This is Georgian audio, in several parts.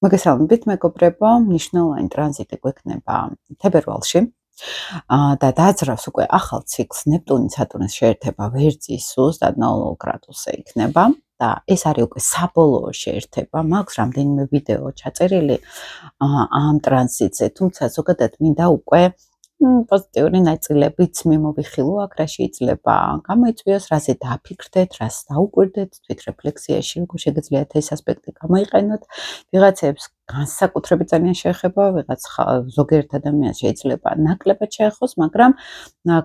მოგესალმებით მეგობრებო, მნიშვნელოვანი ტრანზიტი გვექნება თებერვალში და დაძრავს უკვე ახალ ციკლს ნეპტუნის სატურნის შეერთება ვერძის ზუსტად 00 გრადუსზე იქნება და ეს არის უკვე საბოლოო შეერთება. მაქვს რამდენიმე ვიდეო ჩაწერილი ამ ტრანზიტზე, თუმცა ზოგადად მინდა უკვე პოზიტიური ნაწილებიც მიმოვიხილო აქ, რა შეიძლება გამოიწვიოს, რაზე დააფიქრდეთ, რას დაუკვირდეთ თვითრეფლექსიაში, როგორ შეგიძლიათ ეს ასპექტი გამოიყენოთ. ვიღაცებს განსაკუთრებით ძალიან შეეხება, ვიღაც ზოგიერთ ადამიანს შეიძლება ნაკლებად შეეხოს, მაგრამ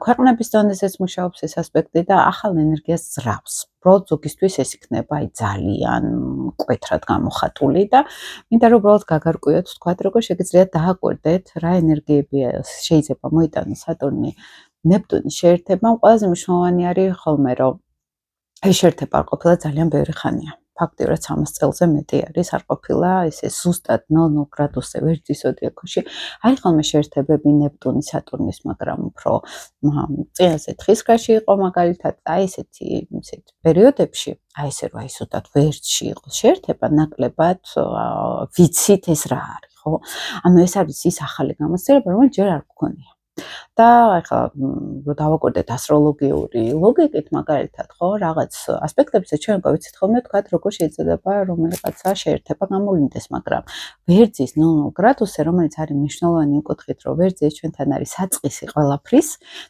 ქვეყნების დონეზეც მუშაობს ეს ასპექტი და ახალ ენერგიას ძრავს. უბრალოდ ზოგისთვის ეს იქნება ძალიან მკვეთრად გამოხატული და მინდა რომ უბრალოდ გაგარკვიოთ, თქვათ, როგორ შეგიძლიათ დააკვირდეთ, რა ენერგიები შეიძლება მოიტანოს სატურნი ნეპტუნის შეერთებამ. ყველაზე მნიშვნელოვანი არის ხოლმე, რომ ეს შეერთება არ ყოფილა ძალიან ბევრი ხანია. ფაქტიურად 300 წელზე მეტი არის არ ყოფილა ესე ზუსტად 00 გრადუსზე ვერძის ზოდიაქოში. არის ხოლმე შეერთებები ნეპტუნის სატურნის, მაგრამ უფრო წინაზე თხისგაში იყო მაგალითად, აი ესეთი პერიოდებში, აი ესე რომ აი ზუსტად ვერძში იყო შეერთება, ნაკლებად ვიცით ეს რა არის, ხო? ანუ ეს არის ის ახალი გამოცდილება, რომელიც ჯერ არ გქონია. და ახლა რო დავაკვირდეთ ასტროლოგიური ლოგიკით მაგალითად, ხო, რაღაც ასპექტებზე ჩვენ გავიცით ხოლმე თქვათ, როგორ შეიძლება რომელიღაცა შეერთება გამოვლინდეს, მაგრამ ვერძის 00 გრადუსზე, რომელიც არის მნიშვნელოვანი იმ კუთხით, რომ ვერძი ჩვენთან არის საწყისი ყველაფრის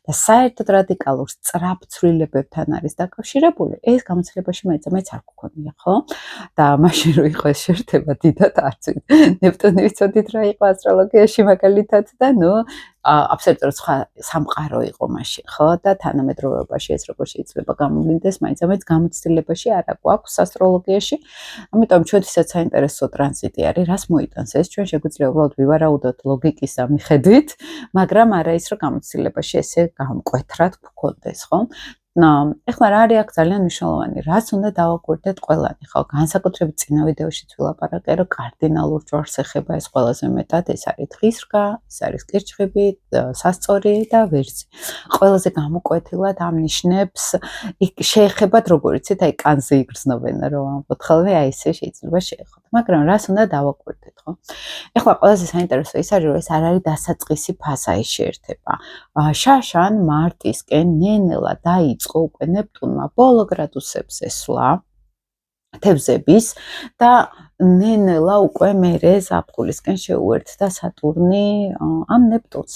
და საერთოდ რადიკალურ სწრაფ ცვლილებებთან არის დაკავშირებული, ეს გამოცდილებაში მეც არ გქონია, ხო? და მაშინ რო იყო ეს შეერთება, დიდად არც ნეპტუნი ვიცოდით რა იყო ასტროლოგიაში მაგალითად და აბსოლუტურად სხვა სამყარო იყო მაშინ, ხო? და თანამედროვეობაში ეს როგორ შეიძლება გამოვლინდეს, მაინც გამოცდილებაში არ აქვს ასტროლოგიაში. ამიტომ ჩვენთვისაც საინტერესო ტრანზიტი არის, რას მოიტანს ეს? ჩვენ შეგვიძლია უბრალოდ ვივარაუდოთ ლოგიკის მიხედვით, მაგრამ არა ის, რომ გამოცდილებაში ესე გამკვეთრად გქონდეს, ხო? ეხლა რა არის აქ ძალიან მნიშვნელოვანი, რაც უნდა დავაკვირდეთ ყველანი, ხო? განსაკუთრებით წინა ვიდეოშიც ვილაპარაკე, რომ კარდინალურ ჯვარს ეხება ეს ყველაზე მეტად, ეს არის დღის რგა, ეს არის კირჩხიბი, სასწორი და ვერძი. ყველაზე გამოკვეთილად ამ ნიშნებს შეეხებათ, როგორ იცით, აი კანზე იგრძნობენ, რომ ამბობთ ხოლმე, აი ესე შეიძლება შეეხოთ. მაგრამ რას უნდა დავაკვირდეთ, ხო? ეხლა ყველაზე საინტერესო ის არის, რომ ეს არ არის დასაწყისი ფაზა ეს შეერთება. შაშან მარტისკენ ნენელა დაიწყო უკვე ნეპტუნმა ბოლო გრადუსებზე სვლა თევზების და ნენელა უკვე მერე ზაფხულისკენ შეუერთდა სატურნი ამ ნეპტუნს.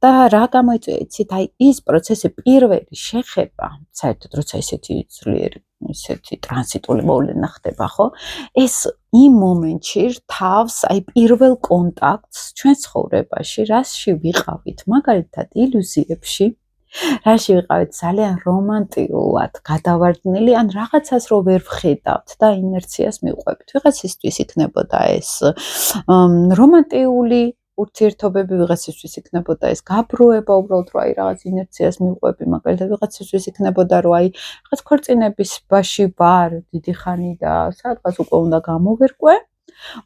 და რა გამოიწვია იცით, აი ის პროცესი პირველი შეხება, საერთოდ როცა ესეთი ძლიერი ესეთი ტრანზიტული მოვლენა ხდება, ხო? ეს იმ მომენტში რთავს აი პირველ კონტაქტს ჩვენ ცხოვრებაში, რასში ვიყავით, მაგალითად ილუზიებში, რაში ვიყავით ძალიან რომანტიულად გადავარდნილი, ან რაღაცას რო ვერ ვხედავთ და ინერციას მივყვებით. ვიღაცისთვის იქნებოდა ეს რომანტიული ურთიერთობები, ვიღაცისთვის იქნებოდა ეს გაბრუება, უბრალოდ რომ აი რაღაც ინერციას მივყვები, მაგალითად ვიღაცისთვის იქნებოდა რომ აი რაღაც ქორწინების ბაში ვარ დიდი ხანი და სადღაც უკვე უნდა გამოვერკვე.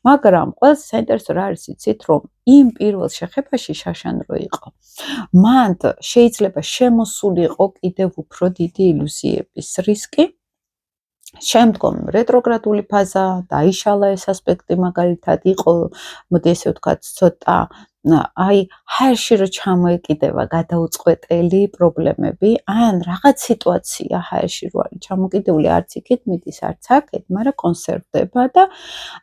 მაგრამ ყველაზე საინტერესო რა არის იცით, რომ იმ პირველ შეხებაში შაშან რო იყო, მან შეიძლება შემოსულიყო კიდევ უფრო დიდი ილუზიების რისკი. შემდგომ რეტროგრადული ფაზა, დაიშალა ეს ასპექტი მაგალითად, იყო, მოდი ესე ვთქვათ, ცოტა აი ჰაერში რო ჩამოეკიდება გადაუწყვეტელი პრობლემები, ან რაღაც სიტუაცია ჰაერში რო არის ჩამოკიდებული, არც იქით მიდის, არც აქეთ, მაგრამ კონსერვდება და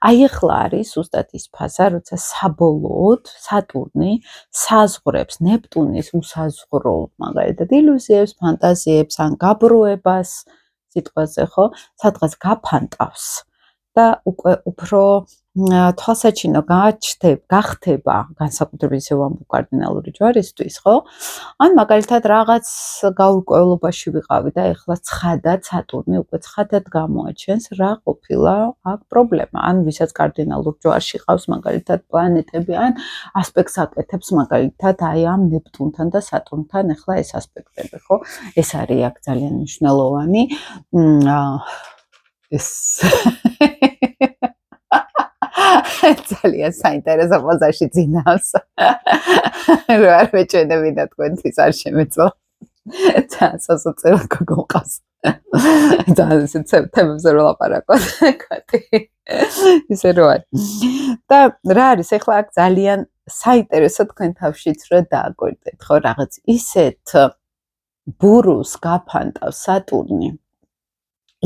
აი ახლა არის ზუსტად ის ფაზა, როცა საბოლოოდ სატურნი საზღვრებს ნეპტუნის უსაზღვრო მაგალითად ილუზიებს, ფანტაზიებს ან გაბრუებას სიტყვაზე, ხო? სადღაც გაფანტავს და უკვე უფრო თვალსაჩინო გახდება, განსაკუთრებით ისე ვამბობ კარდინალური ჯვარისთვის, ხო? ან მაგალითად რაღაც გაურკვევლობაში ვიყავი და ეხლა ცხადად სატურნი უკვე ცხადად გამოაჩენს, რა ყოფილა აქ პრობლემა. ან ვისაც კარდინალურ ჯვარში ყავს მაგალითად პლანეტები, ან ასპექტს აკეთებს მაგალითად აი ამ ნეპტუნთან და სატურნთან ეხლა ეს ასპექტები, ხო? ეს არის აქ ძალიან მნიშვნელოვანი. ეს ძალიან საინტერესო პოზაში ძინავს. რა არ მეჩვენებინა თქვენთვის არ შემეწო. ძალიან სასოწელო გოგო მყავს. ძალიან ისე თემებზე რომ ლაპარაკობ კატი ისე რო არის და რა არის ახლა აქ ძალიან საინტერესო თქვენ თავშიც რომ დააკვირდეთ ხო რაღაც ისეთ ბურუს გაფანტავს სატურნი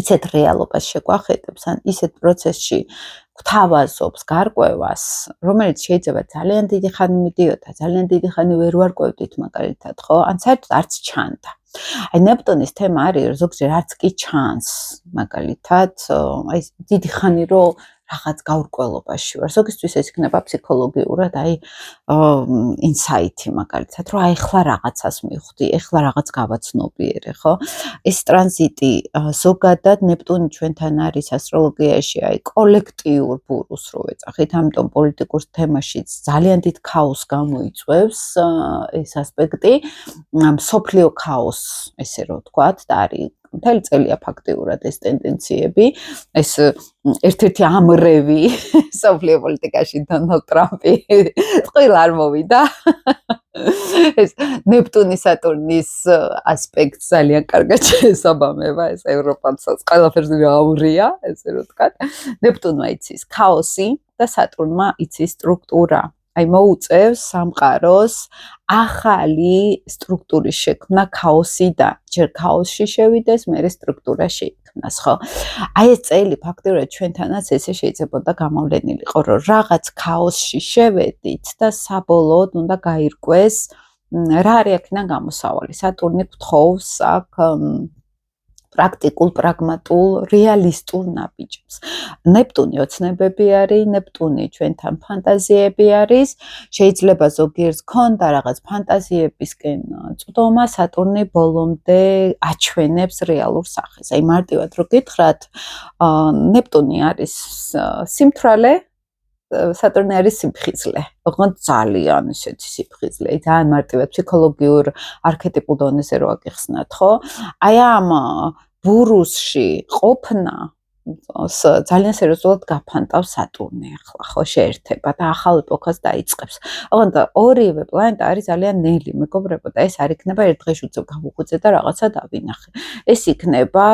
ისეთ რეალობას შეგვახედებს ან ისეთ პროცესში გვთავაზობს გარკვევას რომელიც შეიძლება ძალიან დიდი ხანი მიდიოდა ძალიან დიდი ხანი ვერ ვარკვევდით მაგალითად ხო ან საერთოდ არც ჩანდა აი ნეპტუნის თემა არის რომ ზოგჯერ არც კი ჩანს მაგალითად აი დიდი ხანი რომ რაღაც გაურკვევლობაში ვარ ზოგისთვის ეს იქნება ფსიქოლოგიურად აი ინსაიტი მაგალითად რომ აი ახლა რაღაცას მივხვდი ახლა რაღაც გავაცნობიერე ხო ეს ტრანზიტი ზოგადად ნეპტუნი ჩვენთან არის ასტროლოგიაში აი კოლექტიურ ბურუს რო ეძახით ამიტომ პოლიტიკურ თემაშიც ძალიან დიდ ქაოსს გამოიწვევს ეს ასპექტი მსოფლიო ქაოსს ესე რომ ვთქვათ და არის მთელი წელია ფაქტიურად ეს ტენდენციები ეს ერთ-ერთი ამრევი მსოფლიო პოლიტიკაში დონალდ ტრამპი ყველა არ მოვიდა ეს ნეპტუნის სატურნის ასპექტს ძალიან კარგად შეესაბამება ეს ევროპანსაც ყველაფერზე აურია ესე რომ ვთქვათ ნეპტუნმა იცის ქაოსი და სატურნმა იცის სტრუქტურა აი მოუწევს სამყაროს ახალი სტრუქტურის შექმნა ქაოსიდან ჯერ ქაოსში შევიდეს მერე სტრუქტურა შეიქმნას ხო აი ეს წელი ფაქტობრივად ჩვენთანაც ესე შეიძლებოდა გამოვლენილიყო რომ რაღაც ქაოსში შევედით და საბოლოოდ უნდა გაირკვეს რა არის აქედან გამოსავალი სატურნი გთხოვს აქ პრაქტიკულ, პრაგმატულ, რეალისტურ ნაბიჯებს. ნეპტუნი ოცნებები არის, ნეპტუნი ჩვენთან ფანტაზიები არის, შეიძლება ზოგიერთს ქონდა რაღაც ფანტაზიებისკენ წვდომა, სატურნი ბოლომდე აჩვენებს რეალურ სახეს. აი მარტივად რო გითხრათ, ნეპტუნი არის სიმთვრალე, სატურნი არის სიმხიზლე. ოღონდ ძალიან ისეთი სიმხიზლე, ძალიან მარტივად ფსიქოლოგიურ არქეტიპულ დონეზე რო აგიხსნათ, ხო? აი ამ ბურუსში ყოფნა ძალიან სერიოზულად გაფანტავს სატურნი ახლა, ხო, შეერთება და ახალ ეპოქას დაიწყებს. ოღონდ ორივე პლანეტა არის ძალიან ნელი, მეგობრებო და ეს არ იქნება ერთ დღეში უცებ გავუხვიძე და რაღაცა დავინახე. ეს იქნება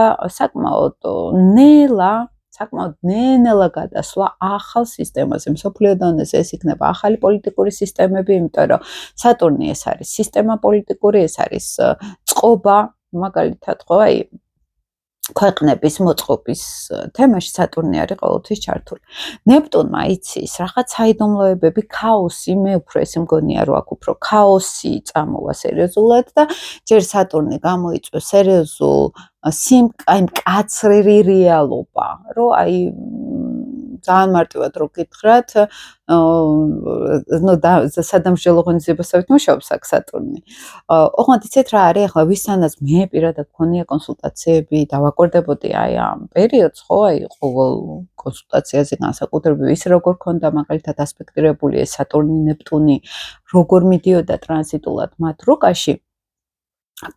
საკმაოდ ნელა გადასვლა ახალ სისტემაზე. მსოფლიო დონეზე ეს იქნება ახალი პოლიტიკური სისტემები, იმიტომ რომ სატურნი ეს არის სისტემა პოლიტიკური, ეს არის წყობა, მაგალითად, ხო, აი ქვეყნების მოწყობის თემაში სატურნი არის ყოველთვის ჩართული. ნეპტუნმა იცის რაღაც საიდუმლოებები, ქაოსი, მე უფრო ესე მგონია, რომ აქ უფრო ქაოსი წამოვა სერიოზულად და ჯერ სატურნი გამოიწვევს სერიოზულ აი მკაცრი რეალობა, რომ აი ძალიან მარტივად რო გითხრათ, სადამსჯელო ღონისძიებასავით მუშაობს აქ სატურნი. ოღონდ იცით რა არის ახლა ვისთანაც მე პირადად მქონია კონსულტაციები და ვაკვირდებოდი აი ამ პერიოდს, ხო, აი ყოველ კონსულტაციაზე განსაკუთრებით ის როგორ ქონდა მაგალითად ასპექტირებული ეს სატურნი, ნეპტუნი, როგორ მიდიოდა ტრანზიტულად მათ რუკაში.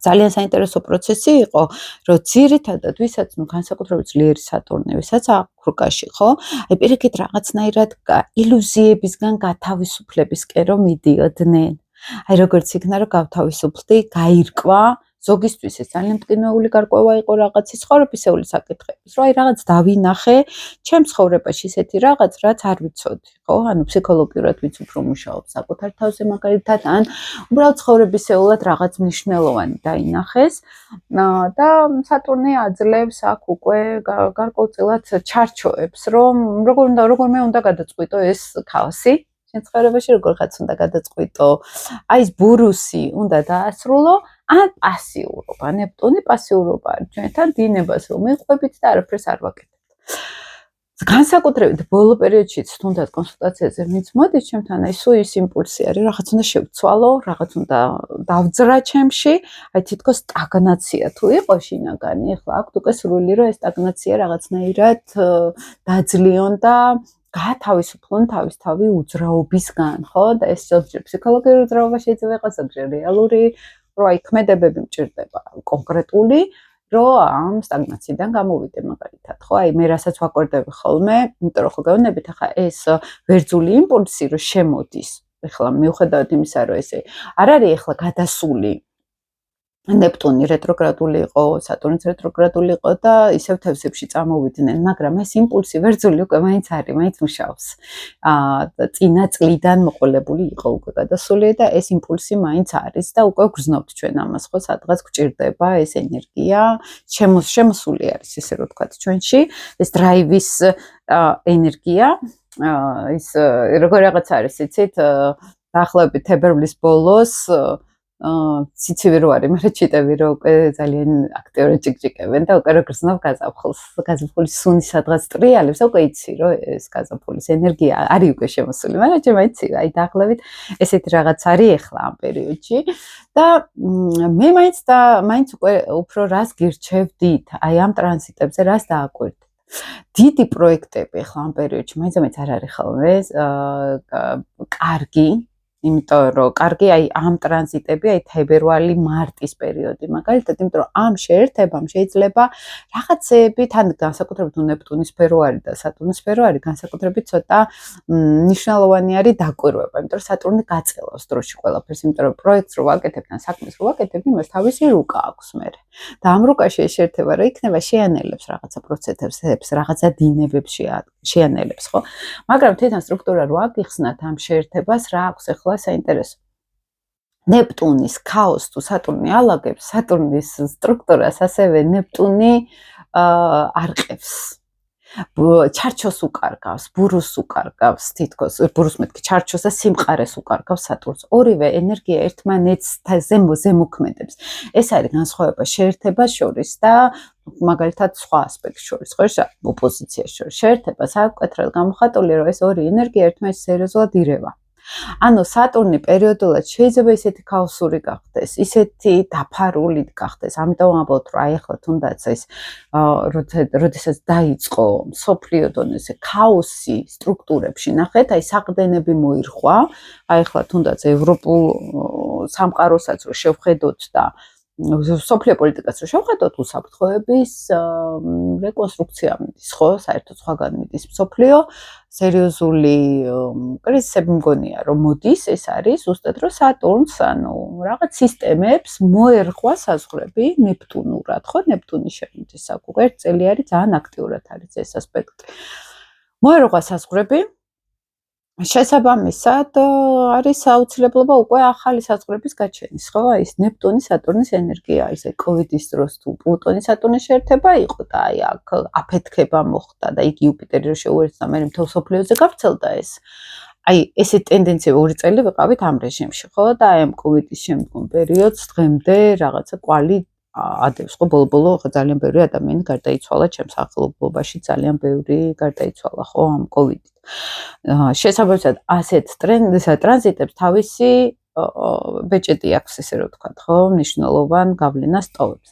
ძალიან საინტერესო პროცესი იყო, რომ ძირითადად ვისაც განსაკუთრებით ძლიერი სატურნი, ვისაც აქვს რუკაში, ხო? აი პირიქით რაღაცნაირად ილუზიებისგან გათავისუფლებისკენ რომ მიდიოდნენ. აი როგორც იქნა რომ გავთავისუფლდი, გაირკვა, ზოგისთვის ეს ძალიან მტკივნეული გარკვევა იყო რაღაცის ცხოვრებისეული საკითხების, რომ აი რაღაც დავინახე, ჩემს ცხოვრებაში ისეთი რაღაც, რაც არ ვიცოდი, ხო? ანუ ფსიქოლოგიურად ვიც უფრო მუშაობს საკუთარ თავზე მაგალითად, ან უბრალოდ ცხოვრებისეულად რაღაც მნიშვნელოვანი დაინახეს და სატურნი აძლევს აქ უკვე გარკვეულწილად ჩარჩოებს, რომ როგორ მე უნდა გადაწყვიტო ეს ქაოსი შენ ცხოვრებაში, როგორღაც უნდა გადაწყვიტო, აი ეს ბურუსი უნდა დაასრულო, ან პასიურობა, ნეპტუნი პასიურობა არის ჩვენთან დინებას რომ მიყვებით და არაფერს არ ვაკეთებთ. განსაკუთრებით ბოლო პერიოდშიც თუნდაც კონსულტაციაზე ვინც მოდის ჩემთან, აი სულ ის იმპულსი არის, რაღაც უნდა შევცვალო, რაღაც უნდა დავძრა ჩემში, აი თითქოს სტაგნაცია თუ იყო შინაგანი, ახლა აქვთ უკვე სრული რომ ეს სტაგნაცია რაღაცნაირად დაძლიონ და გათავისუფლონ თავისთავი უძრაობისგან, ხო? და ეს ზოგჯერ ფსიქოლოგიური უძრაობა შეიძლება იყოს, ზოგჯერ რეალური, რომ აი ქმედებები მჭირდება კონკრეტული, რომ ამ სტაგნაციიდან გამოვიდე მაგალითად, ხო? აი მე რასაც ვაკვირდები ხოლმე, იმიტომ რომ ხო გეუბნებით, ახლა ეს ვერძული იმპულსი რომ შემოდის, ახლა მიუხედავად იმისა, რომ ესე არ არის ახლა გადასული ნეპტუნი რეტროგრადული იყო, სატურნიც რეტროგრადული იყო და ისევ თევზებში წამოვიდნენ, მაგრამ ეს იმპულსი ვერძული უკვე მაინც არის, მაინც მუშაობს. წინა წლიდან მოყოლებული იყო უკვე გადასული და ეს იმპულსი მაინც არის და უკვე გრძნობთ ჩვენ ამას, ხო, სადღაც გვჭირდება ეს ენერგია, შემოსული არის, ესე რომ ვთქვათ, ჩვენში, ეს დრაივის ენერგია, ის როგორ რაღაც არის, იცით, დაახლოებით თებერვლის ბოლოს ციცივი რო არის, მაგრამ ჩიტები რო უკვე ძალიან აქტიურად ჭიკჭიკებენ და უკვე რო გრძნობ გაზაფხულს, გაზაფხულის სუნი სადღაც ტრიალებს, უკვე იცი რომ ეს გაზაფხულის ენერგია არის უკვე შემოსული, მაგრამ ჩემ იცი, აი დაახლოებით ესეთი რაღაც არის ახლა ამ პერიოდში და მე მაინც უკვე უფრო რას გირჩევდით, აი ამ ტრანზიტებზე რას დააკვირდით. დიდი პროექტები ახლა ამ პერიოდში მაინც არ არის ხოლმე კარგი. იმიტომ რომ კარგი აი ამ ტრანზიტები აი თებერვალი-მარტის პერიოდი მაგალითად იმიტომ რომ ამ შეერთებამ შეიძლება რაღაცეები თან განსაკუთრებით ნეპტუნის სფეროარი და სატურნის სფეროარი განსაკუთრებით ცოტა მნიშვნელოვანი არის დაკვირვება იმიტომ რომ სატურნი გაწელავს დროში ყველაფერს იმიტომ რომ პროექტს რო ვაკეთებ და საქმეს რო ვაკეთებ იმას თავისი რუკა აქვს მე და ამ რუკაში ეს შეერთება რო იქნება შეანელებს რაღაცა პროცესებს რაღაცა დინებებს შეანელებს ხო მაგრამ თვითონ სტრუქტურა რო აგიხსნათ ამ შეერთებას რა აქვს ახლა საინტერესო. ნეპტუნის ქაოსს თუ სატურნი ალაგებს, სატურნის სტრუქტურას ასევე ნეპტუნი არყევს. ჩარჩოს უკარგავს, ბურუს უკარგავს, თითქოს ბურუს მეთქი ჩარჩოს და სიმყარეს უკარგავს სატურნს. ორივე ენერგია ერთმანეთს ზემოქმედებს. ეს არის განსხვავება შეერთებას შორის და მაგალითად სხვა ასპექტს შორის, ხო, ოპოზიციას შორის. შეერთებას აკეთრად გამოხატული, რომ ეს ორი ენერგია ერთმანეთს სერიოზულად ირევა. ანუ სატურნი პერიოდულად შეიძლება ისეთი ქაოსური გახდეს, ისეთი დაფარული გახდეს. ამიტომ ვამბობთ, რომ აი ახლა თუნდაც ეს როდესაც დაიწყო მსოფლიო დონეზე ქაოსი სტრუქტურებში, ნახეთ, აი საყრდენები მოირხვა. აი ახლა თუნდაც ევროპულ სამყაროსაც რო შევხედოთ და სოფლიო პოლიტიკას რო შევხედოთ, უსაფრთხოების რეკონსტრუქცია მიდის, ხო, საერთოდ სხვაგან მიდის მსოფლიო სერიოზული კრიზისები მგონია რომ მოდის ეს არის ზუსტად რომ სატურნს ანუ რაღაც სისტემებს მოერხვა საზღვრები ნეპტუნურად ხო ნეპტუნის შემოდის საკუთარ ერთ წელი არის ძალიან აქტიურად არის ეს ასპექტი მოერხვა საზღვრები შესაბამისად არის აუცილებლობა უკვე ახალი საზღვრების გაჩენის ხო ის ნეპტუნის სატურნის ენერგია ის კოვიდის დროს თუ პლუტონის სატურნის შეერთება იყო და აი აქ აფეთქება მოხდა და იგი იუპიტერი რო შეუერთდა მე მთელ სოფლიოზე გავრცელდა ეს აი ესე ტენდენცია 2 წელი ვიყავით ამ რეჟიმში ხო და აი ამ კოვიდის შემდგომ პერიოდს დღემდე რაღაცა კვალი ადევს ხო ბოლო-ბოლო ძალიან ბევრი ადამიანი გარდაიცვალა ჩემს ახლობლობაში ძალიან ბევრი გარდაიცვალა ხო ამ კოვიდით შესაბამისად ასეთ ტრანზიტებს თავისი ბეჭედი აქვს ესე რომ ვთქვათ ხო მნიშვნელოვან გავლენას ტოვებს.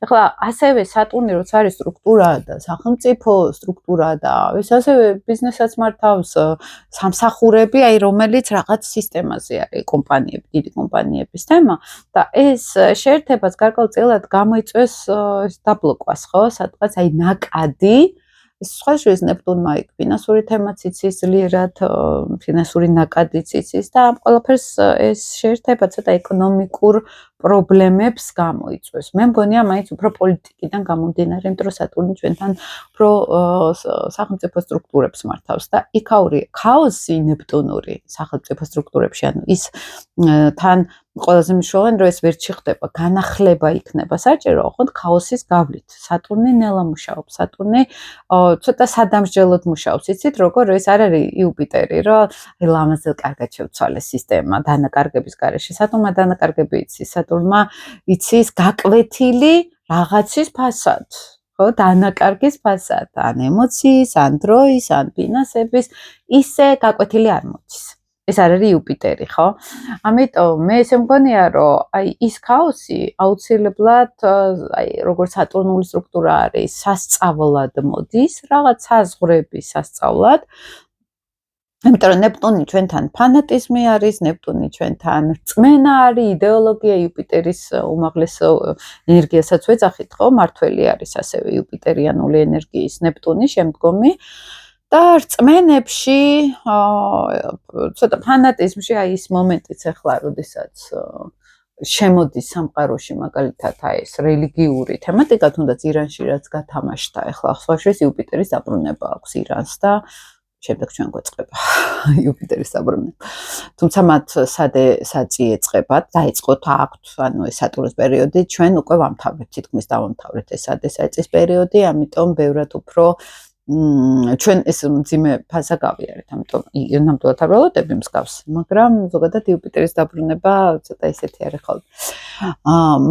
ეხლა ასევე სატურნი როცა არის სტრუქტურა და სახელმწიფო სტრუქტურა და ეს ასევე ბიზნესაც მართავს სამსახურები აი რომელიც რაღაც სისტემაზე არის კომპანიები დიდი კომპანიების თემა და ეს შეერთებას გარკვეულწილად გამოიწვევს დაბლოკვას ხო სადღაც აი ნაკადი სხვა შორის ნეპტუნმა იქ ფინანსური თემაც იცის ძლიერად ფინანსური ნაკადიც იცის და ამ ყველაფერს ეს შეერთება ცოტა ეკონომიკურ პრობლემებს გამოიწვევს. მე მგონია მაინც უფრო პოლიტიკიდან გამომდინარე, იმიტომ რომ სატურნი ჩვენთან უფრო სახელმწიფო სტრუქტურებს მართავს და იქაური ქაოსი ნეპტუნური სახელმწიფო სტრუქტურებში, ანუ ის თან ყველაზე მნიშვნელოვანი რომ ეს ვერ ჩიხდება, განახლება იქნება საჭირო, ოღონდ ქაოსის გავლით. სატურნი ნელა მუშაობს, სატურნი ცოტა სადამსჯელოდ მუშაობს. იცით როგორ ეს არ არის იუპიტერი, რომ აი ლამაზად კარგად შევცვალე სისტემა დანაკარგების გარეშე. სატურნმა დანაკარგები იცის, სატურნმა იცის გაკვეთილი რაღაცის ფასად. ხო, დანაკარგის ფასად, ან ემოციის, ან დროის, ან ფინანსების, ისე გაკვეთილი არ მოდის. ეს არ არის იუპიტერი, ხო? ამიტომ მე ესე მგონია, რომ აი ის ქაოსი აუცილებლად აი როგორც სატურნული სტრუქტურა არის, სასწავლად მოდის, რაღაც საზღვრების სასწავლად. იმიტომ რომ ნეპტუნი ჩვენთან ფანატიზმი არის, ნეპტუნი ჩვენთან რწმენა არის, იდეოლოგია, იუპიტერის უმაღლეს ენერგიასაც ვეძახით, ხო? მართველი არის ასევე იუპიტერიანული ენერგიის ნეპტუნი შემდგომი. და რწმენებში ცოტა ფანატიზმში აი ის მომენტიც ახლა როდესაც შემოდის სამყაროში მაგალითად ეს რელიგიური თემატიკა, თუნდაც ირანში რაც გათამაშდა, ახლა სხვაშორის იუპიტერის დაბრუნება აქვს ირანს და შემდეგ ჩვენ გვეწყება იუპიტერის დაბრუნება. თუმცა მათ სად იეწყებათ, დაიწყოთ აქვთ, ანუ ეს სატურნის პერიოდი, ჩვენ უკვე ვამთავრეთ, თითქმის დავამთავრეთ ეს წლის პერიოდი, ამიტომ ბევრად უფრო ჩვენ ეს მძიმე ფაზა გავიარეთ, ამიტომ ნამდვილად არ ველოდები მსგავს, მაგრამ ზოგადად იუპიტერის დაბრუნება ცოტა ისეთი არის ხოლმე.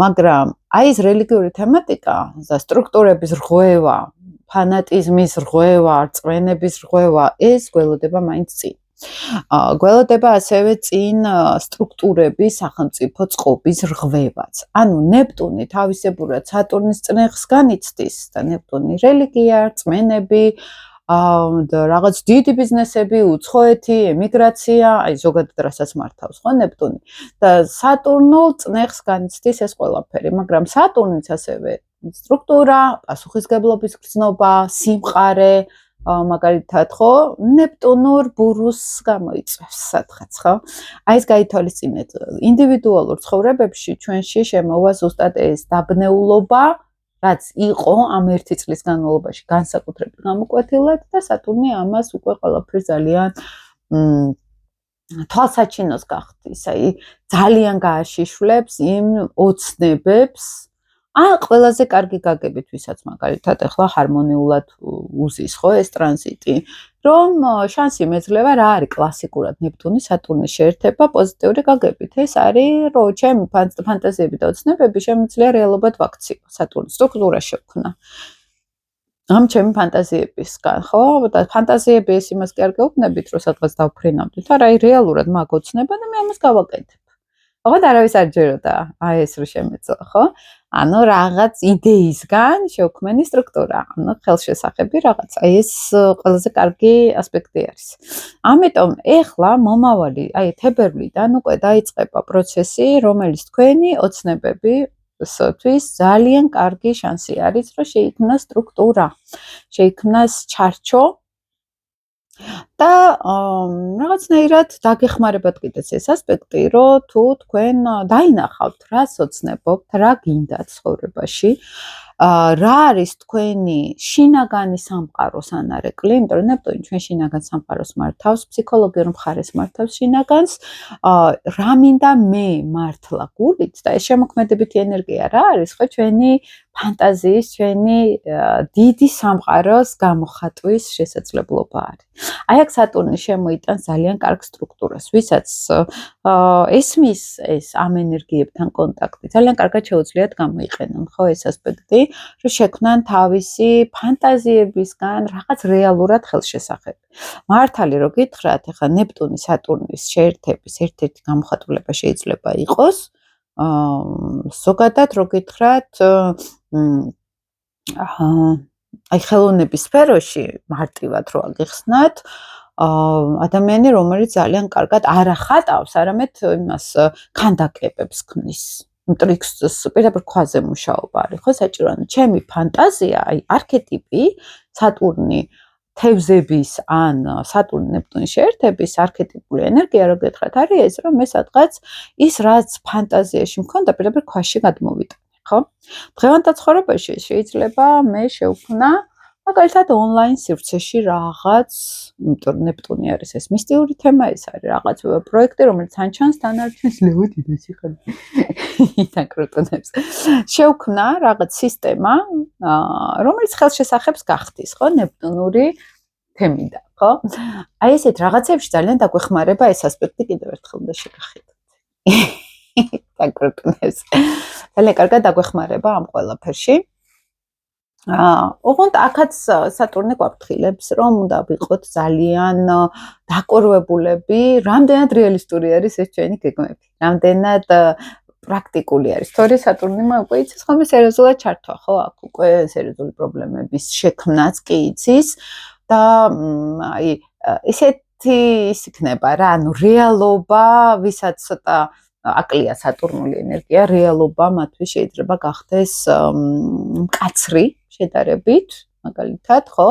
მაგრამ აი ეს რელიგიური თემატიკა და სტრუქტურების რღვევა, ფანატიზმის რღვევა, რწმენების რღვევა, ეს გველოდება მაინც წინ. გველოდება ასევე წინ სტრუქტურების, სახელმწიფო წყობის რღვევაც. ანუ ნეპტუნი თავისებურად სატურნის წნეხს განიცდის და ნეპტუნი რელიგია, რწმენები, და რაღაც დიდი ბიზნესები, უცხოეთი, ემიგრაცია, აი ზოგადად რასაც მართავს, ხო, ნეპტუნი. და სატურნულ წნეხს განიცდის ეს ყველაფერი, მაგრამ სატურნიც ასევე სტრუქტურა, პასუხისგებლობის გრძნობა, სიმყარე, მაგალითად, ხო, ნეპტუნურ ბურუს გამოიწვევს სადღაც, ხო? აი ეს გაითვალისწინეთ, ინდივიდუალურ ცხოვრებებში ჩვენში შემოვა ზუსტად ეს დაბნეულობა, რაც იყო ამ 1 წლის განმავლობაში განსაკუთრებით გამოკვეთილად და სატურნი ამას უკვე ყველაფერს ძალიან თვალსაჩინოს გახდის, აი ძალიან გააშიშვლებს იმ ოცნებებს, ყველაზე კარგი გაგებით, ვისაც მაგალითად ახლა ჰარმონიულად უზის, ხო, ეს ტრანზიტი, რომ შანსი მეძლევა რა არის კლასიკურად ნეპტუნის სატურნის შეერთება პოზიტიური გაგებით. ეს არის, რომ ჩემი ფანტაზიები და ოცნებები შემიძლია რეალობად ვაქციო. სატურნის სტრუქტურა შევქმნა. ამ ჩემი ფანტაზიებისგან, ხო? და ფანტაზიები ეს იმას კი არ გეუბნებით, რომ სადღაც დავფრინავდით, არა, აი რეალურად მაგ ოცნება და მე ამას გავაკეთებ. ოღონდ არავის არ ჯეროდა, აი ეს რო შემეწო, ხო? ანუ რაღაც იდეისგან შევქმენი სტრუქტურა, ანუ ხელშესახები რაღაც. აი ეს ყველაზე კარგი ასპექტი არის. ამიტომ ეხლა მომავალი, აი თებერვლიდან უკვე დაიწყება პროცესი, რომელიც თქვენი ოცნებებისთვის ძალიან კარგი შანსი არის, რომ შეიქმნას სტრუქტურა, შეიქმნას ჩარჩო და რაღაცნაირად დაგეხმარებათ კიდეც ეს ასპექტი, რომ თუ თქვენ დაინახავთ, რას ოცნებობთ, რა გინდათ ცხოვრებაში, რა არის თქვენი შინაგანი სამყაროს ანარეკლი, იმიტომ რომ ნეპტუნი ჩვენ შინაგან სამყაროს მართავს, ფსიქოლოგიურ მხარეს მართავს შინაგანს, რა მინდა მე მართლა გულით და ეს შემოქმედებითი ენერგია რა არის, ხო, ჩვენი ფანტაზიის, ჩვენი დიდი სამყაროს გამოხატვის შესაძლებლობა არის. აი აქ სატურნი შემოიტანს ძალიან კარგ სტრუქტურას, ვისაც ესმის ეს ამ ენერგიებთან კონტაქტი, ძალიან კარგად შეუძლიათ გამოიყენონ, ხო, ეს ასპექტი, რომ შექმნან თავისი ფანტაზიებისგან რაღაც რეალურად ხელშესახები. მართალი რო გითხრათ, ახლა ნეპტუნი სატურნის შეერთების ერთ-ერთი გამოხატულება შეიძლება იყოს, ზოგადად რო გითხრათ, აი ხელოვნების სფეროში მარტივად რო აგიხსნათ, ადამიანი, რომელიც ძალიან კარგად არ ახატავს, არამედ იმას ქანდაკებებს ქმნის. ტრიქსს პირდაპირ ქვაზე მუშაობა არის, ხო, საჭირო. ანუ ჩემი ფანტაზია, აი არქეტიპი, სატურნი თევზების ან სატურნ-ნეპტუნის შეერთების არქეტიპული ენერგია, რო გითხრათ, არის ეს, რომ მე სადღაც ის რაც ფანტაზიაში მქონდა, პირდაპირ ქვაში გადმოვიტანე, ხო? დღევანდელ ცხოვრებაში შეიძლება მე შევქმნა მაგალითად ონლაინ სივრცეში რაღაც, იმიტომ რომ ნეპტუნი არის ეს მისტიური თემა, ეს არის რაღაც პროექტი, რომელიც თან ჩანს, თან არ ჩანს, ლევოდი და სიხადი დაკრუტუნებს. შევქმნა რაღაც სისტემა, რომელიც ხელშესახებს გახდის, ხო, ნეპტუნური თემიდან, ხო? აი ესეთ რაღაცებში ძალიან დაგვეხმარება ეს ასპექტი კიდევ ერთხელ უნდა შეგახიდოთ. დაკრუტუნებს. ძალიან კარგად დაგვეხმარება ამ ყველაფერში. ოღონდ აქაც სატურნი გვაფრთხილებს, რომ უნდა ვიყოთ ძალიან დაკვირვებულები, რამდენად რეალისტური არის ეს ჩვენი გეგმები, რამდენად პრაქტიკული არის. თორე სატურნმა უკვე იცის ხოლმე სერიოზულად ჩართვა, ხო, აქ უკვე სერიოზული პრობლემების შექმნაც კი იცის და აი ესეთი ის იქნება რა, ანუ რეალობა, ვისაც ცოტა აკლია სატურნული ენერგია, რეალობა მათთვის შეიძლება გახდეს მკაცრი შედარებით, მაგალითად, ხო?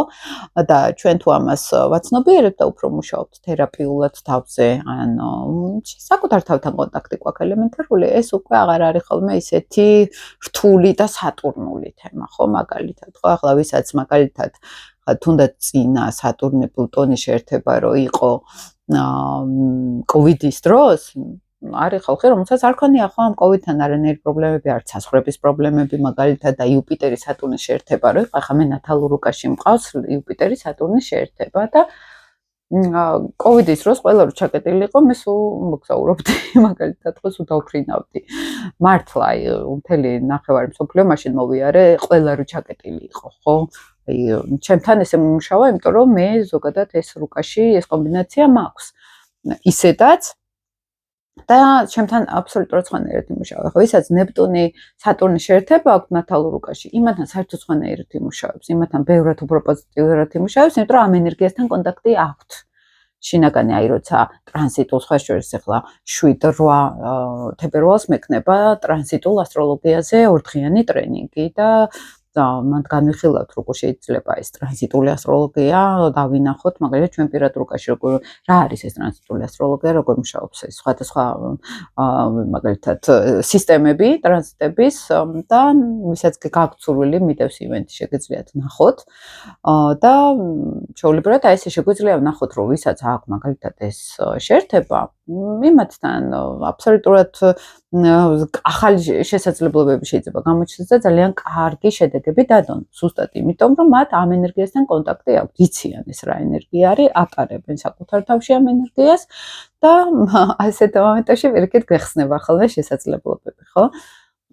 და ჩვენ თუ ამას ვაცნობიერებთ და უფრო მუშაობთ თერაპიულად თავზე, ან საკუთარ თავთან კონტაქტი გვაქვს ელემენტარული, ეს უკვე აღარ არის ხოლმე ისეთი რთული და სატურნული თემა, ხო, მაგალითად, ხო? ახლა ვისაც მაგალითად თუნდაც წინა სატურნე პლუტონის შეერთება რო იყო კოვიდის დროს, არის ხალხი, რომელსაც არ ქონია ხო ამ კოვიდთან არანაირი პრობლემები, არც საზღვრების პრობლემები, მაგალითად და იუპიტერი სატურნის შეერთება რო იყო, ახლა მე ნათალურ უკაში მყავს იუპიტერი სატურნის შეერთება და კოვიდის დროს ყველა რო ჩაკეტილი იყო, მე სულ მოგზაურობდი, მაგალითად, ხო, სულ დავფრინავდი. მართლა, აი, მთელი ნახევარი მსოფლიო მაშინ მოვიარე, ყველა რო ჩაკეტილი იყო, ხო? აი, ჩემთან ესე მომუშავა, იმიტომ რომ მე ზოგადად ეს რუკაში ეს კომბინაცია მაქვს. ისედაც და ჩემთან აბსოლუტურად სხვანაირად იმუშავა. ხო, ვისაც ნეპტუნი სატურნის შეერთება აქვს ნათალურ რუკაში, იმათთან საერთოდ სხვანაირად იმუშავებს, იმათთან ბევრად უფრო პოზიტიურად იმუშავებს, იმიტომ რომ ამ ენერგიასთან კონტაქტი აქვთ. შინაგანი, აი, როცა ტრანზიტულ სხვა შორის ახლა 7-8 თებერვალს მექნება ტრანზიტულ ასტროლოგიაზე 2 დღიანი ტრენინგი და მან განვიხილავთ როგორ შეიძლება ეს ტრანზიტული ასტროლოგია დავინახოთ, მაგალითად ჩვენ პირად რუკაში როგორ რა არის ეს ტრანზიტული ასტროლოგია, როგორ მუშაობს ეს სხვადასხვა მაგალითად სისტემები ტრანზიტების და ვისაც გაქვთ სურვილი მიდევს ივენტი შეგიძლიათ ნახოთ და ჩვეულებრივად აი ესე შეგვიძლია ნახოთ რომ ვისაც აქვს მაგალითად ეს შეერთება იმათთან აბსოლუტურად ახალი შესაძლებლობები შეიძლება გამოჩნდეს და ძალიან კარგი შედეგები დადონ. ზუსტად იმიტომ, რომ მათ ამ ენერგიასთან კონტაქტი აქვთ, იციან ეს რა ენერგია არის, ატარებენ საკუთარ თავში ამ ენერგიას და ასეთ მომენტებში ვერკეთ გეხსნება ხოლმე შესაძლებლობები, ხო?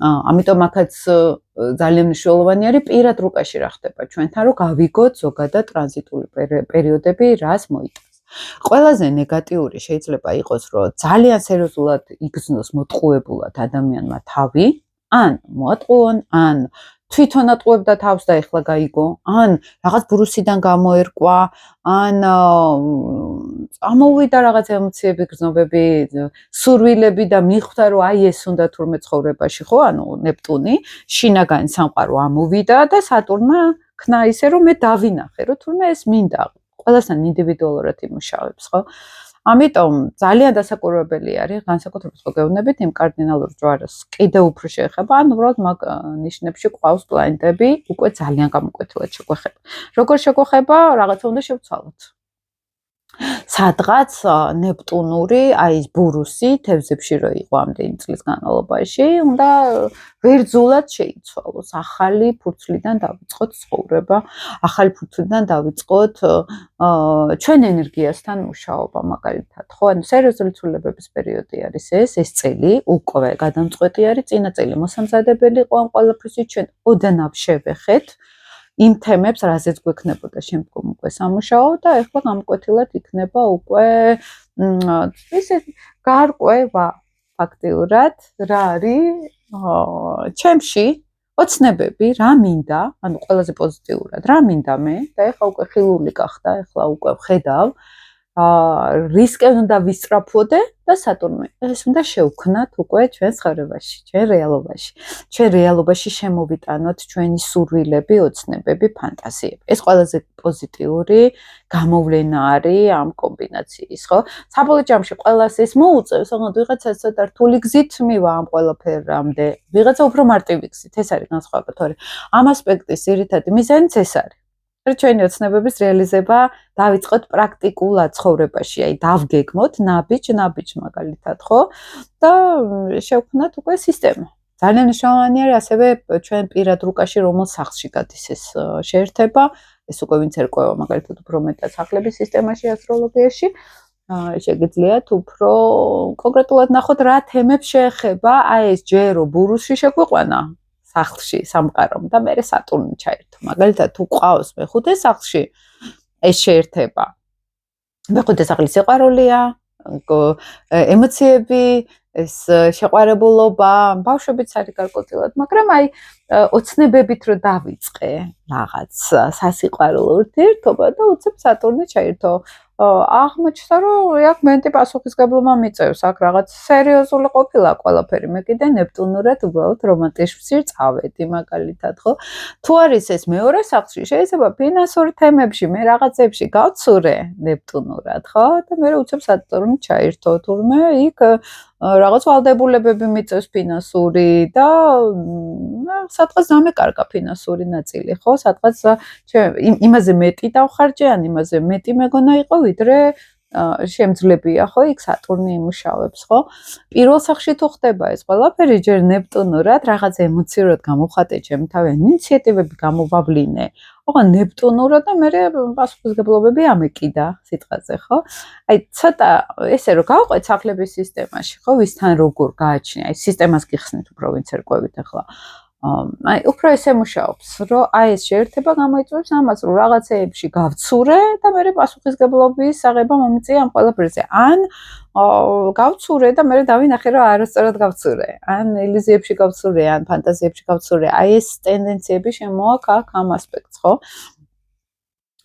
ამიტომ აქაც ძალიან მნიშვნელოვანი არის პირად რუკაში რა ხდება ჩვენთან, რომ გავიგოთ ზოგადად ტრანზიტული პერიოდები რას მოიტანს. ყველაზე ნეგატიური შეიძლება იყოს, რომ ძალიან სერიოზულად იგრძნოს მოტყუებულად ადამიანმა თავი, ან მოატყუონ, ან თვითონ ატყუებდა თავს და ეხლა გაიგო, ან რაღაც ბრუსიდან გამოერკვა, ან ამოვიდა რაღაც ემოციები, გრძნობები, სურვილები და მიხვდა, რომ აი ეს უნდა თურმე ცხოვრებაში, ხო? ანუ ნეპტუნი, შინაგანი სამყარო ამოვიდა და სატურნმა ქნა ისე, რომ მე დავინახე, რომ თურმე ეს მინდა. ყველასთან ინდივიდუალურად იმუშავებს, ხო? ამიტომ ძალიან დასაკურვებელი არის განსაკუთრებით ხო გეუბნებით იმ კარდინალურ ჯვარს კიდევ უფრო შეეხება, ან უბრალოდ მაგ ნიშნებში ყავს პლანეტები, უკვე ძალიან გამოკვეთილად შეგვეხება. როგორ შეგვეხება, რაღაცა უნდა შევცვალოთ. სადღაც ნეპტუნური, აი ეს ბურუსი თევზებში რო იყო ამდენი წლის განმავლობაში, უნდა ვერძულად შეიცვალოს. ახალი ფურცლიდან დავიწყოთ ცხოვრება, ახალი ფურცლიდან დავიწყოთ ჩვენ ენერგიასთან მუშაობა, მაგალითად, ხო? ანუ სერიოზული ცვლილებების პერიოდი არის ეს წელი, უკვე გადამწყვეტი არის, წინა წელი მოსამზადებელი იყო ამ ყველაფრისთვის, ჩვენ ოდნავ შევეხეთ იმ თემებს, რაზეც გვექნებოდა შემდგომ უკვე სამუშაო და ეხლა გამკვეთილად იქნება უკვე ისე გარკვევა ფაქტიურად რა არის ჩემში ოცნებები, რა მინდა, ანუ ყველაზე პოზიტიურად, რა მინდა მე და ეხლა უკვე ხილული გახდა, ეხლა უკვე ვხედავ რისკენ უნდა ვისწრაფოდე და სატურნი ეს უნდა შევქნათ უკვე ჩვენ ცხოვრებაში, ჩვენ რეალობაში. ჩვენ რეალობაში შემოვიტანოთ ჩვენი სურვილები, ოცნებები, ფანტაზიები. ეს ყველაზე პოზიტიური გამოვლენა არის ამ კომბინაციის, ხო? საბოლოო ჯამში ყველას ეს მოუწევს, თუმცა ვიღაცა ცოტა რთული გზით მივა ამ ყველაფერამდე. ვიღაცა უფრო მარტივი გზით, ეს არის განსხვავება, თორე ამ ასპექტის ძირითადი მიზანიც ეს არის. ჩვენი ოცნებების რეალიზება დავიწყოთ პრაქტიკულად ცხოვრებაში, აი დავგეგმოთ ნაბიჯ მაგალითად, ხო? და შევქმნათ უკვე სისტემა. ძალიან მნიშვნელოვანი არის ასევე ჩვენ პირად რუკაში რომელ სახლში გადის ეს შეერთება, ეს უკვე ვინც ერკვევა მაგალითად უფრო მეტად სახლების სისტემაში ასტროლოგიაში, შეგიძლიათ უფრო კონკრეტულად ნახოთ რა თემებს შეეხება, აი ეს ჯერო ბურუსში შეგვიყვანა. სახლში სამყარომ და მე სატურნი ჩაერთო. მაგალითად თუ ყავს მეხუთე სახლში ეს შეერთება. მეხუთე სახლის სიყვარულია, ემოციები, ეს შეყვარებულობა, ბავშვებიც არის გარკვეულწილად, მაგრამ აი ოცნებებით რო დავიწყე რაღაც სასიყვარულო ურთიერთობა და უცებ სატურნი ჩაერთო. აღმოჩნდა, რომ აქ მენტი პასუხისგებლობა მიწევს, აქ რაღაც სერიოზული ყოფილა ყველაფერი, მე კიდე ნეპტუნურად უბრალოდ რომანტიზმში წავედი მაგალითად, ხო? თუ არის ეს მეორე სახლში, შეიძლება ფინანსური თემებში მე რაღაცებში გავცურე ნეპტუნურად, ხო? და მე უცებ სატურნი ჩაირთო, თურმე იქ რაღაც ვალდებულებები მიწევს ფინანსური და სადღაც დამეკარგა ფინანსური ნაწილი, ხო? სადღაც იმაზე მეტი დავხარჯე, ან იმაზე მეტი მეგონა იყო, ვიდრე შემძლებია, ხო? იქ სატურნი იმუშავებს, ხო? პირველ სახლში თუ ხდება ეს ყველაფერი, ჯერ ნეპტუნურად რაღაც ემოციურად გამოვხატე ჩემი თავი, ინიციატივები გამოვავლინე. ოღონდ ნეპტუნურად და მე პასუხისგებლობები ამეკიდა სიტყვაზე, ხო? აი ცოტა ესე რომ გავყვეთ სახლების სისტემაში, ხო? ვისთან როგორ გააჩნია, აი სისტემას გიხსნით უფრო ვინც ერკვევით ახლა. აი უფრო ესე მუშაობს, რომ აი ეს შეერთება გამოიწვევს ამას, რომ რაღაცეებში გავცურე და მე პასუხისგებლობის აღება მომიწია ამ ყველაფერზე. ან გავცურე და მე დავინახე, რომ არასწორად გავცურე. ან ილიზიებში გავცურე, ან ფანტაზიებში გავცურე. აი ეს ტენდენციები შემოაქვს აქ ამ ასპექტს, ხო?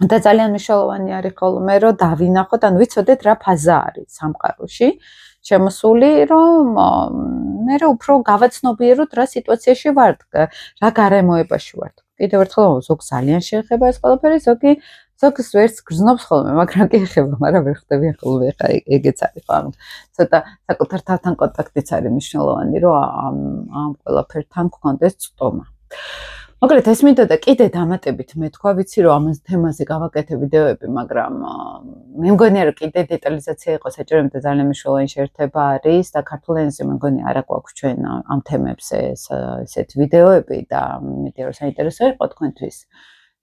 და ძალიან მნიშვნელოვანი არის ხოლმე, რომ დავინახოთ, ან ვიცოდეთ რა ფაზა არის სამყაროში. შემოსული, რომ მე უფრო გავაცნობიეროთ რა სიტუაციაში ვართ, რა გარემოებაში ვართ. კიდევ ერთხელ ზოგს ძალიან შეეხება ეს ყველაფერი, ზოგს ვერც გრძნობს ხოლმე, მაგრამ კი ეხება, მაგრამ ვერ ხდები ხოლმე, ხა ეგეც არის ხო, ცოტა საკუთარ თავთან კონტაქტიც არის მნიშვნელოვანი, რომ ამ ყველაფერთან გქონდეს წტომა. მოკლედ ეს მინდოდა კიდე დამატებით მე თქვა, ვიცი რომ ამ თემაზე გავაკეთე ვიდეოები, მაგრამ მე მგონია რომ კიდე დეტალიზაცია იყო საჭირო, იმიტომ ძალიან მნიშვნელოვანი შეერთება არის და ქართულ ენაზე მე მგონია არა გვაქვს ჩვენ ამ თემებზე ესეთი ვიდეოები და მეტი რომ საინტერესო იყო თქვენთვის.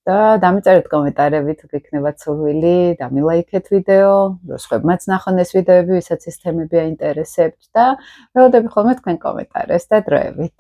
და დამიწერეთ კომენტარები თუ გექნებათ სურვილი, დამილაიქეთ ვიდეო, რომ სხვებმაც ნახონ ეს ვიდეოები, ვისაც ეს თემები აინტერესებთ და ველოდები ხოლმე თქვენ კომენტარებს და დროებით.